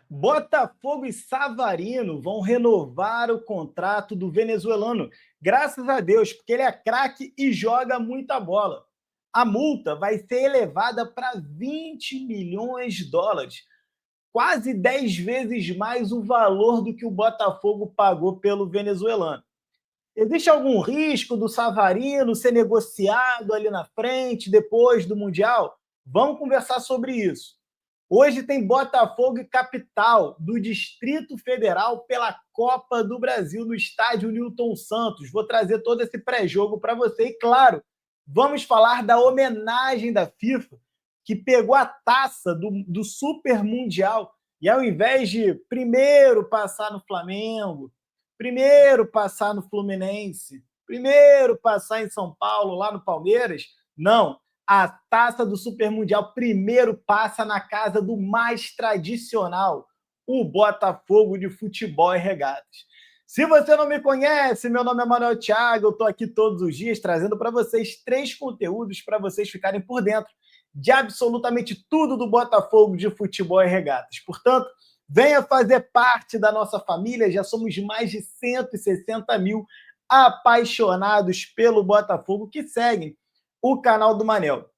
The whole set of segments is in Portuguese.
Botafogo e Savarino vão renovar o contrato do venezuelano. Graças a Deus, porque ele é craque e joga muita bola. A multa vai ser elevada para 20 milhões de dólares, quase 10 vezes mais o valor do que o Botafogo pagou pelo venezuelano. Existe algum risco do Savarino ser negociado ali na frente, depois do Mundial? Vamos conversar sobre isso. Hoje tem Botafogo e Capital, do Distrito Federal, pela Copa do Brasil, no estádio Newton Santos. Vou trazer todo esse pré-jogo para você. E, claro, vamos falar da homenagem da FIFA, que pegou a taça do Super Mundial e, ao invés de primeiro passar no Flamengo, primeiro passar no Fluminense, primeiro passar em São Paulo, lá no Palmeiras, não. A taça do Super Mundial primeiro passa na casa do mais tradicional, o Botafogo de Futebol e Regatas. Se você não me conhece, meu nome é Manuel Thiago, eu estou aqui todos os dias trazendo para vocês 3 conteúdos para vocês ficarem por dentro de absolutamente tudo do Botafogo de Futebol e Regatas. Portanto, venha fazer parte da nossa família, já somos mais de 160 mil apaixonados pelo Botafogo que seguem o canal do Manel.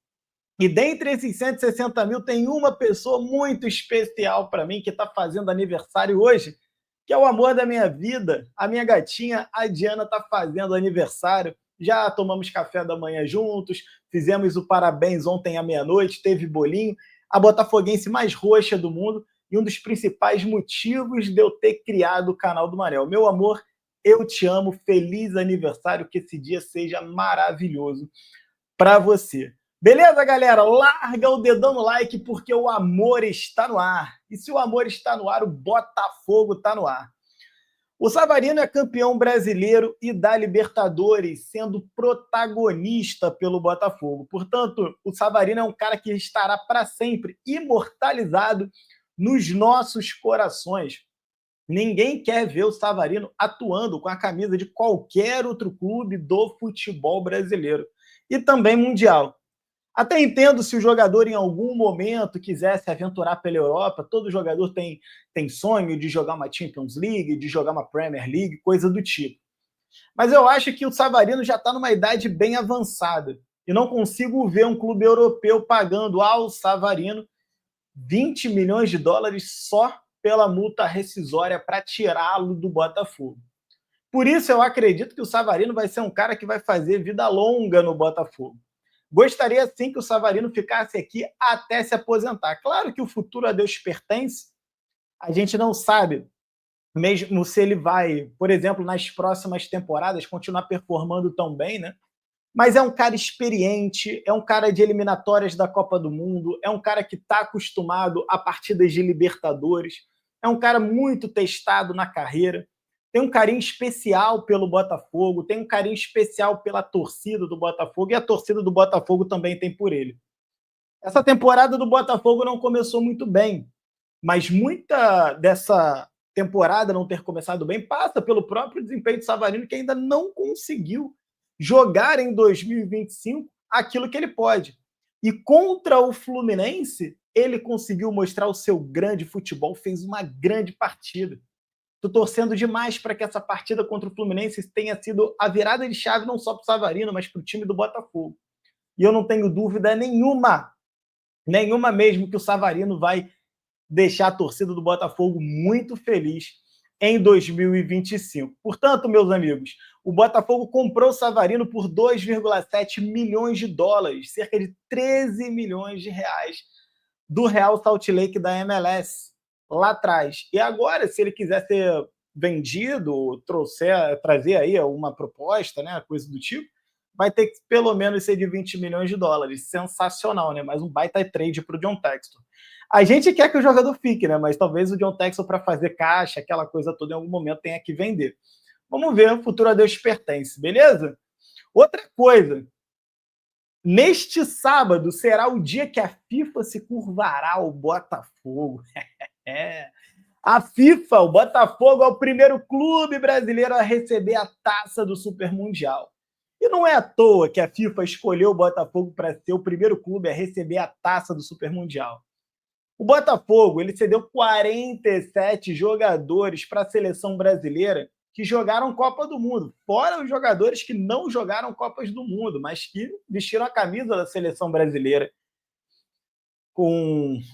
E dentre esses 160 mil, tem uma pessoa muito especial para mim que está fazendo aniversário hoje, que é o amor da minha vida. A minha gatinha, a Diana, está fazendo aniversário. Já tomamos café da manhã juntos, fizemos o parabéns ontem à meia-noite, teve bolinho. A botafoguense mais roxa do mundo e um dos principais motivos de eu ter criado o canal do Manel. Meu amor, eu te amo, feliz aniversário, que esse dia seja maravilhoso para você. Beleza, galera? Larga o dedão no like porque o amor está no ar. E se o amor está no ar, o Botafogo está no ar. O Savarino é campeão brasileiro e da Libertadores, sendo protagonista pelo Botafogo. Portanto, o Savarino é um cara que estará para sempre imortalizado nos nossos corações. Ninguém quer ver o Savarino atuando com a camisa de qualquer outro clube do futebol brasileiro e também mundial. Até entendo se o jogador em algum momento quisesse aventurar pela Europa, todo jogador tem sonho de jogar uma Champions League, de jogar uma Premier League, coisa do tipo. Mas eu acho que o Savarino já está numa idade bem avançada e não consigo ver um clube europeu pagando ao Savarino 20 milhões de dólares só pela multa rescisória para tirá-lo do Botafogo. Por isso eu acredito que o Savarino vai ser um cara que vai fazer vida longa no Botafogo. Gostaria sim que o Savarino ficasse aqui até se aposentar. Claro que o futuro a Deus pertence, a gente não sabe mesmo se ele vai, por exemplo, nas próximas temporadas, continuar performando tão bem, né? Mas é um cara experiente, é um cara de eliminatórias da Copa do Mundo, é um cara que está acostumado a partidas de Libertadores, é um cara muito testado na carreira, tem um carinho especial pelo Botafogo, tem um carinho especial pela torcida do Botafogo e a torcida do Botafogo também tem por ele. Essa temporada do Botafogo não começou muito bem, mas muita dessa temporada não ter começado bem passa pelo próprio desempenho de Savarino, que ainda não conseguiu jogar em 2025 aquilo que ele pode. E contra o Fluminense, ele conseguiu mostrar o seu grande futebol, fez uma grande partida. Estou torcendo demais para que essa partida contra o Fluminense tenha sido a virada de chave não só para o Savarino, mas para o time do Botafogo. E eu não tenho dúvida nenhuma mesmo, que o Savarino vai deixar a torcida do Botafogo muito feliz em 2025. Portanto, meus amigos, o Botafogo comprou o Savarino por 2,7 milhões de dólares, cerca de 13 milhões de reais, do Real Salt Lake da MLS, lá atrás. E agora, se ele quiser ser vendido, trazer aí uma proposta, né, coisa do tipo, vai ter que pelo menos ser de 20 milhões de dólares. Sensacional, né? Mais um baita trade para o John Textor. A gente quer que o jogador fique, né? Mas talvez o John Textor, para fazer caixa, aquela coisa toda, em algum momento tenha que vender. Vamos ver, o futuro a Deus pertence, beleza? Outra coisa, neste sábado será o dia que a FIFA se curvará ao Botafogo. É. A FIFA, o Botafogo, é o primeiro clube brasileiro a receber a taça do Super Mundial. E não é à toa que a FIFA escolheu o Botafogo para ser o primeiro clube a receber a taça do Super Mundial. O Botafogo ele cedeu 47 jogadores para a seleção brasileira que jogaram Copa do Mundo, fora os jogadores que não jogaram Copas do Mundo, mas que vestiram a camisa da seleção brasileira,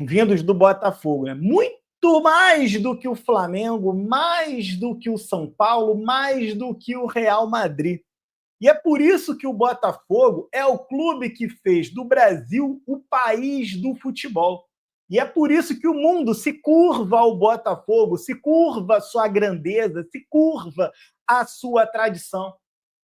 vindos do Botafogo. Né? Muito mais do que o Flamengo, mais do que o São Paulo, mais do que o Real Madrid. E é por isso que o Botafogo é o clube que fez do Brasil o país do futebol. E é por isso que o mundo se curva ao Botafogo, se curva à sua grandeza, se curva à sua tradição.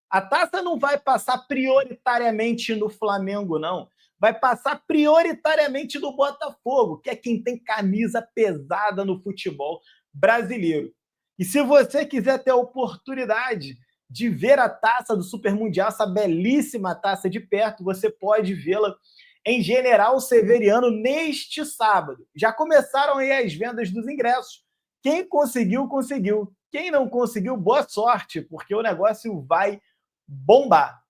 A taça não vai passar prioritariamente no Flamengo, não. Vai passar prioritariamente no Botafogo, que é quem tem camisa pesada no futebol brasileiro. E se você quiser ter a oportunidade de ver a taça do Super Mundial, essa belíssima taça de perto, você pode vê-la em General Severiano neste sábado. Já começaram aí as vendas dos ingressos. Quem conseguiu, conseguiu. Quem não conseguiu, boa sorte, porque o negócio vai bombar.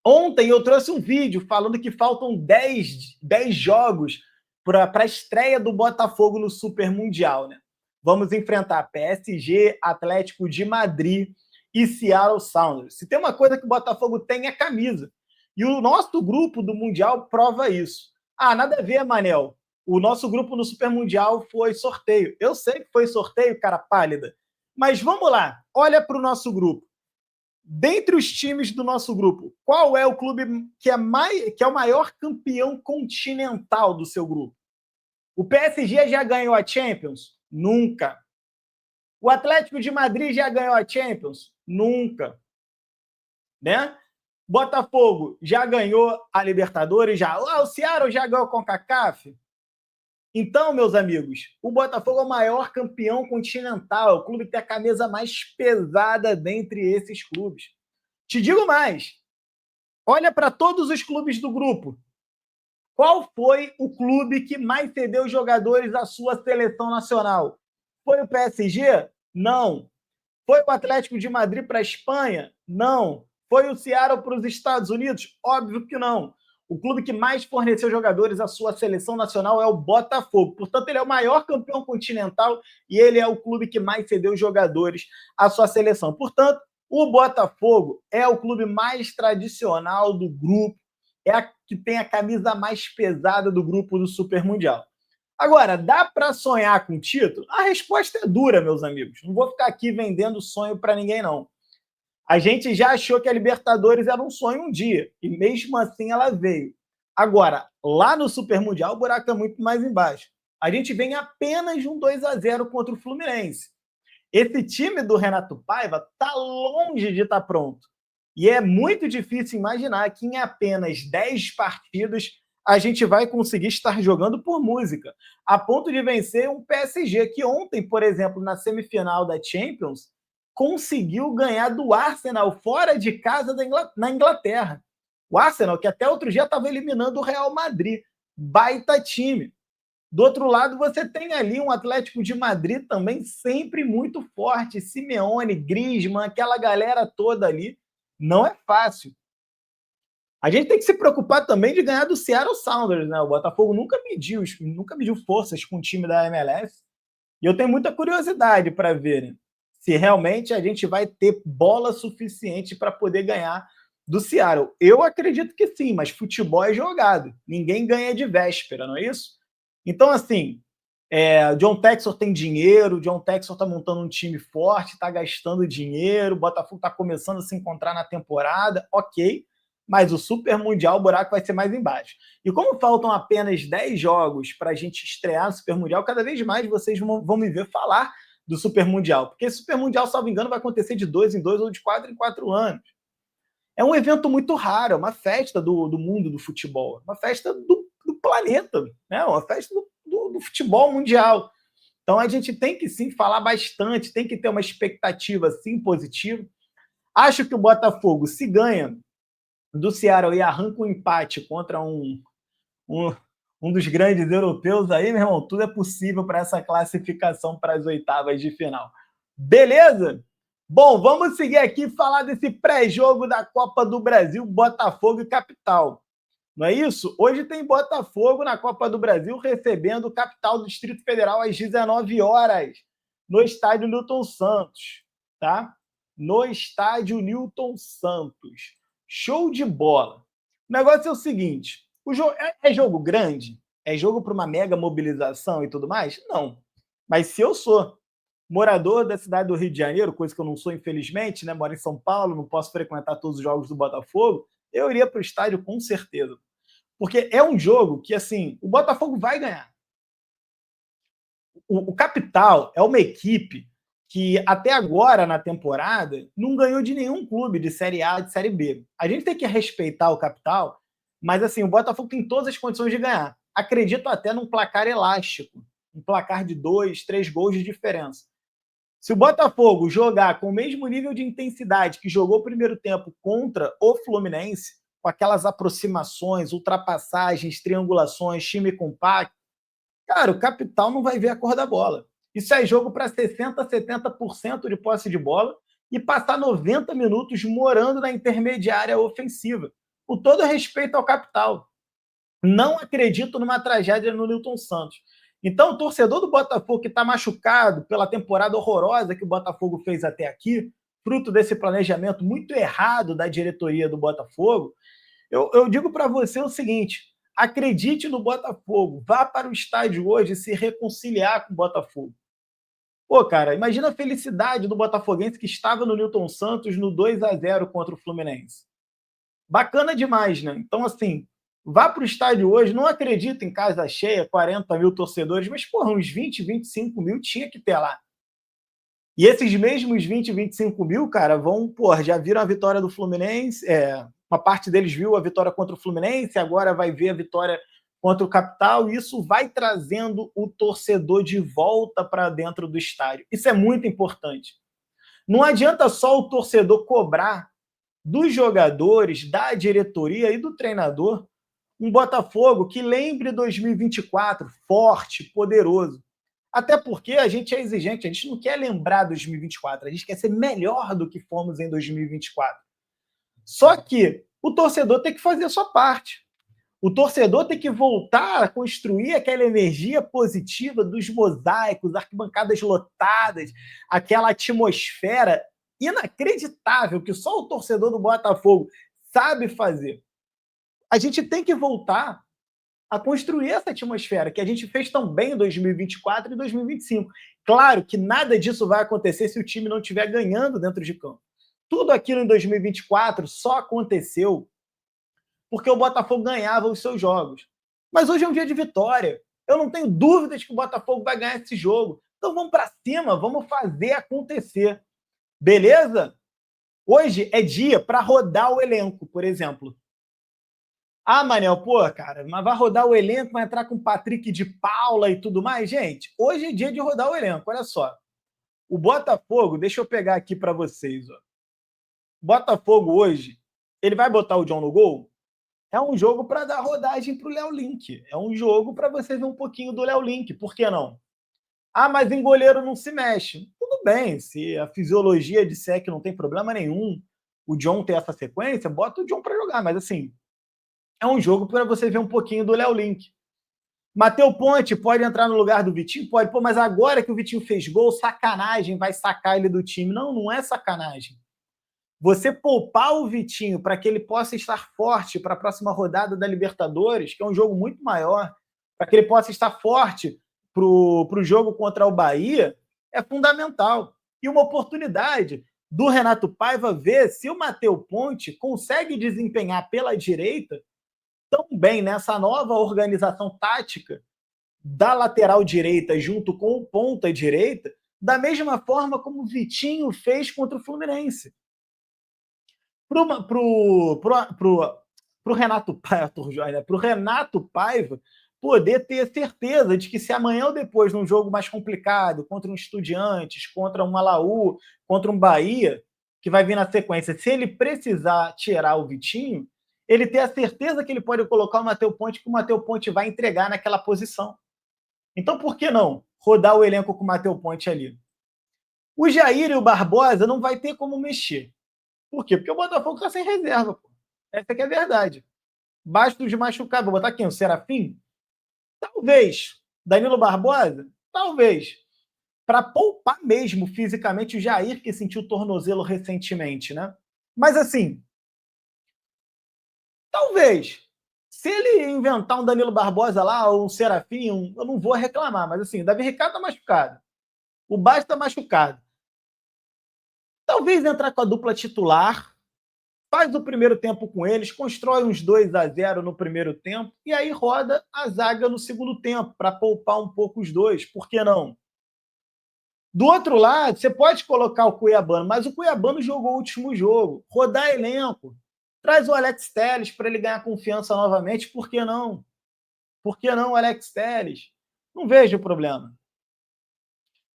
Ontem eu trouxe um vídeo falando que faltam 10 jogos para a estreia do Botafogo no Super Mundial. Né? Vamos enfrentar PSG, Atlético de Madrid e Seattle Sounders. Se tem uma coisa que o Botafogo tem é camisa. E o nosso grupo do Mundial prova isso. Ah, nada a ver, Manel. O nosso grupo no Super Mundial foi sorteio. Eu sei que foi sorteio, cara pálida. Mas vamos lá. Olha para o nosso grupo. Dentre os times do nosso grupo, qual é o clube que é o maior campeão continental do seu grupo? O PSG já ganhou a Champions? Nunca. O Atlético de Madrid já ganhou a Champions? Nunca. Né? Botafogo já ganhou a Libertadores? Já. O Seattle já ganhou a CONCACAF? Então, meus amigos, o Botafogo é o maior campeão continental, é o clube que tem a camisa mais pesada dentre esses clubes. Te digo mais, olha para todos os clubes do grupo. Qual foi o clube que mais cedeu jogadores à sua seleção nacional? Foi o PSG? Não. Foi o Atlético de Madrid para a Espanha? Não. Foi o Seattle para os Estados Unidos? Óbvio que não. O clube que mais forneceu jogadores à sua seleção nacional é o Botafogo. Portanto, ele é o maior campeão continental e ele é o clube que mais cedeu jogadores à sua seleção. Portanto, o Botafogo é o clube mais tradicional do grupo, é a que tem a camisa mais pesada do grupo do Super Mundial. Agora, dá para sonhar com título? A resposta é dura, meus amigos. Não vou ficar aqui vendendo sonho para ninguém, não. A gente já achou que a Libertadores era um sonho um dia, e mesmo assim ela veio. Agora, lá no Super Mundial, o buraco é muito mais embaixo. A gente vem apenas de um 2-0 contra o Fluminense. Esse time do Renato Paiva está longe de estar pronto. E é muito difícil imaginar que em apenas 10 partidas a gente vai conseguir estar jogando por música, a ponto de vencer um PSG que ontem, por exemplo, na semifinal da Champions, conseguiu ganhar do Arsenal fora de casa na Inglaterra. O Arsenal, que até outro dia estava eliminando o Real Madrid. Baita time. Do outro lado, você tem ali um Atlético de Madrid também sempre muito forte. Simeone, Griezmann, aquela galera toda ali. Não é fácil. A gente tem que se preocupar também de ganhar do Seattle Sounders, né? O Botafogo nunca mediu forças com o time da MLS. E eu tenho muita curiosidade para ver, né? Se realmente a gente vai ter bola suficiente para poder ganhar do Seattle. Eu acredito que sim, mas futebol é jogado. Ninguém ganha de véspera, não é isso? Então, assim, John Textor tem dinheiro, John Textor está montando um time forte, está gastando dinheiro, o Botafogo está começando a se encontrar na temporada, ok, mas o Super Mundial, o buraco vai ser mais embaixo. E como faltam apenas 10 jogos para a gente estrear no Super Mundial, cada vez mais vocês vão me ver falar do Super Mundial, porque esse Super Mundial, salvo engano, vai acontecer de 2 em 2 ou de 4 em 4 anos. É um evento muito raro, é uma festa do mundo do futebol, uma festa do planeta, né? Uma festa do futebol mundial. Então a gente tem que sim falar bastante, tem que ter uma expectativa sim positiva. Acho que o Botafogo, se ganha do Seattle e arranca um empate contra um dos grandes europeus aí, meu irmão, tudo é possível para essa classificação para as oitavas de final. Beleza? Bom, vamos seguir aqui e falar desse pré-jogo da Copa do Brasil, Botafogo e Capital. Não é isso? Hoje tem Botafogo na Copa do Brasil recebendo o Capital do Distrito Federal às 19 horas, no estádio Newton Santos, tá? No estádio Newton Santos. Show de bola. O negócio é o seguinte: o jogo é jogo grande? É jogo para uma mega mobilização e tudo mais? Não. Mas se eu sou morador da cidade do Rio de Janeiro, coisa que eu não sou, infelizmente, né? Moro em São Paulo, não posso frequentar todos os jogos do Botafogo, eu iria para o estádio com certeza. Porque é um jogo que, assim, o Botafogo vai ganhar. O Capital é uma equipe que, até agora na temporada, não ganhou de nenhum clube de Série A, de Série B. A gente tem que respeitar o Capital, mas, assim, o Botafogo tem todas as condições de ganhar. Acredito até num placar elástico, um placar de 2, 3 gols de diferença. Se o Botafogo jogar com o mesmo nível de intensidade que jogou o primeiro tempo contra o Fluminense, com aquelas aproximações, ultrapassagens, triangulações, time compacto, cara, o Capital não vai ver a cor da bola. Isso é jogo para 60%, 70% de posse de bola e passar 90 minutos morando na intermediária ofensiva. Com todo respeito ao Capital. Não acredito numa tragédia no Newton Santos. Então, o torcedor do Botafogo que está machucado pela temporada horrorosa que o Botafogo fez até aqui, fruto desse planejamento muito errado da diretoria do Botafogo, eu digo para você o seguinte: acredite no Botafogo, vá para o estádio hoje se reconciliar com o Botafogo. Pô, cara, imagina a felicidade do botafoguense que estava no Newton Santos no 2-0 contra o Fluminense. Bacana demais, né? Então, assim, vá para o estádio hoje, não acredito em casa cheia, 40 mil torcedores, mas, porra, uns 20, 25 mil tinha que ter lá. E esses mesmos 20, 25 mil, cara, vão, porra, já viram a vitória do Fluminense, uma parte deles viu a vitória contra o Fluminense, agora vai ver a vitória contra o Capital, e isso vai trazendo o torcedor de volta para dentro do estádio. Isso é muito importante. Não adianta só o torcedor cobrar dos jogadores, da diretoria e do treinador um Botafogo que lembre 2024 forte, poderoso. Até porque a gente é exigente, a gente não quer lembrar 2024, a gente quer ser melhor do que fomos em 2024. Só que o torcedor tem que fazer a sua parte. O torcedor tem que voltar a construir aquela energia positiva dos mosaicos, arquibancadas lotadas, aquela atmosfera inacreditável que só o torcedor do Botafogo sabe fazer. A gente tem que voltar a construir essa atmosfera que a gente fez tão bem em 2024 e 2025. Claro que nada disso vai acontecer se o time não estiver ganhando dentro de campo. Tudo aquilo em 2024 só aconteceu porque o Botafogo ganhava os seus jogos. Mas hoje é um dia de vitória. Eu não tenho dúvidas que o Botafogo vai ganhar esse jogo. Então vamos para cima, vamos fazer acontecer. Beleza? Hoje é dia para rodar o elenco, por exemplo. Ah, Manel, pô, cara, mas vai rodar o elenco, vai entrar com o Patrick de Paula e tudo mais? Gente, hoje é dia de rodar o elenco, olha só. O Botafogo, deixa eu pegar aqui para vocês, ó. Botafogo hoje, ele vai botar o John no gol? É um jogo para dar rodagem para o Léo Link. É um jogo para você ver um pouquinho do Léo Link. Por que não? Ah, mas em goleiro não se mexe. Tudo bem, se a fisiologia disser que não tem problema nenhum, o John ter essa sequência, bota o John para jogar. Mas assim, é um jogo para você ver um pouquinho do Léo Link. Mateu Ponte pode entrar no lugar do Vitinho? Pode. Pô, mas agora que o Vitinho fez gol, sacanagem, vai sacar ele do time. Não, não é sacanagem. Você poupar o Vitinho para que ele possa estar forte para a próxima rodada da Libertadores, que é um jogo muito maior, para que ele possa estar forte para o jogo contra o Bahia, é fundamental. E uma oportunidade do Renato Paiva ver se o Mateu Ponte consegue desempenhar pela direita tão bem nessa nova organização tática da lateral direita junto com o ponta direita, da mesma forma como o Vitinho fez contra o Fluminense. Pro Renato Paiva, pro Renato Paiva poder ter certeza de que se amanhã ou depois, num jogo mais complicado, contra um Estudiantes, contra um Laú, contra um Bahia, que vai vir na sequência, se ele precisar tirar o Vitinho, ele ter a certeza que ele pode colocar o Mateu Ponte, que o Mateu Ponte vai entregar naquela posição. Então, por que não rodar o elenco com o Mateu Ponte ali? O Jair e o Barbosa não vai ter como mexer. Por quê? Porque o Botafogo está sem reserva. Pô. Essa que é a verdade. Bastos machucado. Vou botar quem? O Serafim? Talvez. Danilo Barbosa? Talvez. Para poupar mesmo fisicamente o Jair, que sentiu o tornozelo recentemente, né? Mas assim, talvez. Se ele inventar um Danilo Barbosa lá, ou um Serafim, eu não vou reclamar. Mas assim, o Davi Ricardo tá machucado. O Bastos tá machucado. Talvez entrar com a dupla titular, faz o primeiro tempo com eles, constrói uns 2-0 no primeiro tempo, e aí roda a zaga no segundo tempo, para poupar um pouco os dois. Por que não? Do outro lado, você pode colocar o Cuiabano, mas o Cuiabano jogou o último jogo. Rodar elenco. Traz o Alex Telles para ele ganhar confiança novamente. Por que não? Por que não o Alex Telles? Não vejo problema.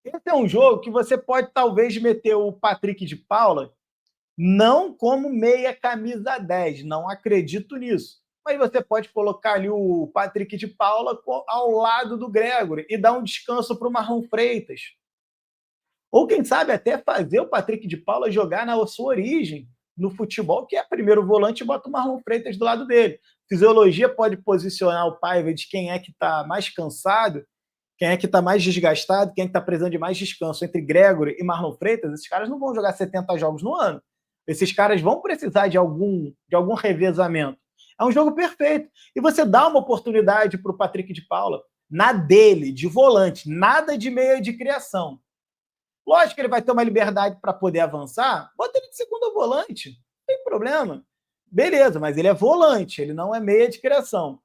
Esse é um jogo que você pode talvez meter o Patrick de Paula não como meia camisa 10, não acredito nisso. Mas você pode colocar ali o Patrick de Paula ao lado do Gregory e dar um descanso para o Marlon Freitas. Ou quem sabe até fazer o Patrick de Paula jogar na sua origem no futebol, que é primeiro volante, e bota o Marlon Freitas do lado dele. Fisiologia pode posicionar o Paiva de quem é que está mais cansado, quem é que está mais desgastado, quem é que está precisando de mais descanso. Entre Gregory e Marlon Freitas, esses caras não vão jogar 70 jogos no ano. Esses caras vão precisar de algum revezamento. É um jogo perfeito. E você dá uma oportunidade para o Patrick de Paula, na dele, de volante, nada de meia de criação. Lógico que ele vai ter uma liberdade para poder avançar, bota ele de segunda volante, não tem problema. Beleza, mas ele é volante, ele não é meia de criação.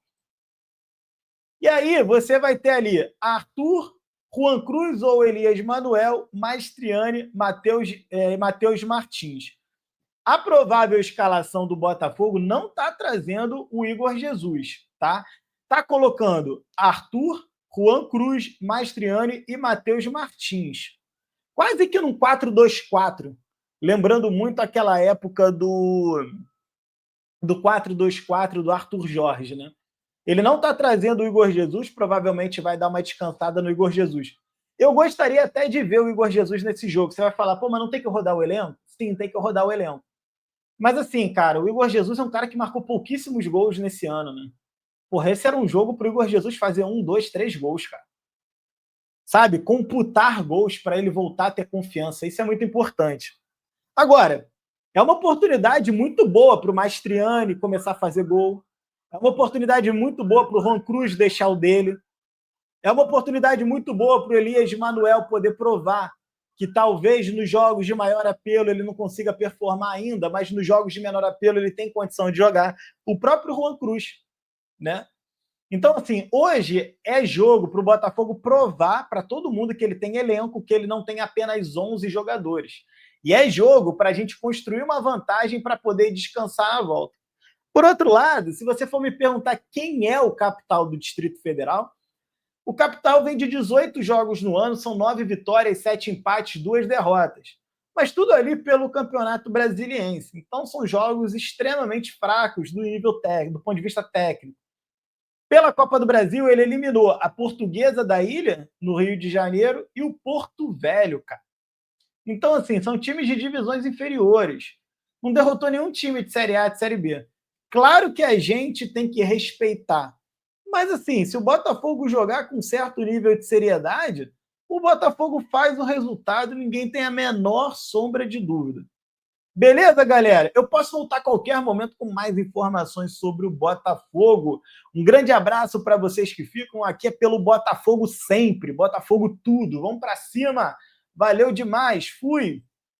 E aí você vai ter ali Arthur, Juan Cruz ou Elias Manuel, Maestriani, Matheus Martins. A provável escalação do Botafogo não está trazendo o Igor Jesus, tá? Está colocando Arthur, Juan Cruz, Maestriani e Matheus Martins. Quase que num 4-2-4. Lembrando muito aquela época do 4-2-4 do Arthur Jorge, né? Ele não está trazendo o Igor Jesus, provavelmente vai dar uma descansada no Igor Jesus. Eu gostaria até de ver o Igor Jesus nesse jogo. Você vai falar, pô, mas não tem que rodar o elenco? Sim, tem que rodar o elenco. Mas assim, cara, o Igor Jesus é um cara que marcou pouquíssimos gols nesse ano, né? Porra, esse era um jogo pro Igor Jesus fazer 1, 2, 3 gols, cara. Sabe? Computar gols para ele voltar a ter confiança. Isso é muito importante. Agora, é uma oportunidade muito boa para o Maestriani começar a fazer gol. É uma oportunidade muito boa para o Juan Cruz deixar o dele. É uma oportunidade muito boa para o Elias Manuel poder provar que talvez nos jogos de maior apelo ele não consiga performar ainda, mas nos jogos de menor apelo ele tem condição de jogar. O próprio Juan Cruz, né? Então, assim, hoje é jogo para o Botafogo provar para todo mundo que ele tem elenco, que ele não tem apenas 11 jogadores. E é jogo para a gente construir uma vantagem para poder descansar na volta. Por outro lado, se você for me perguntar quem é o capital do Distrito Federal, o capital vem de 18 jogos no ano, são 9 vitórias, 7 empates, 2 derrotas. Mas tudo ali pelo Campeonato Brasiliense. Então são jogos extremamente fracos do nível técnico, do ponto de vista técnico. Pela Copa do Brasil, ele eliminou a Portuguesa da Ilha, no Rio de Janeiro, e o Porto Velho, cara. Então, assim, são times de divisões inferiores. Não derrotou nenhum time de Série A, de Série B. Claro que a gente tem que respeitar. Mas, assim, se o Botafogo jogar com certo nível de seriedade, o Botafogo faz o resultado, ninguém tem a menor sombra de dúvida. Beleza, galera? Eu posso voltar a qualquer momento com mais informações sobre o Botafogo. Um grande abraço para vocês que ficam aqui, é pelo Botafogo sempre. Botafogo tudo. Vamos para cima. Valeu demais. Fui.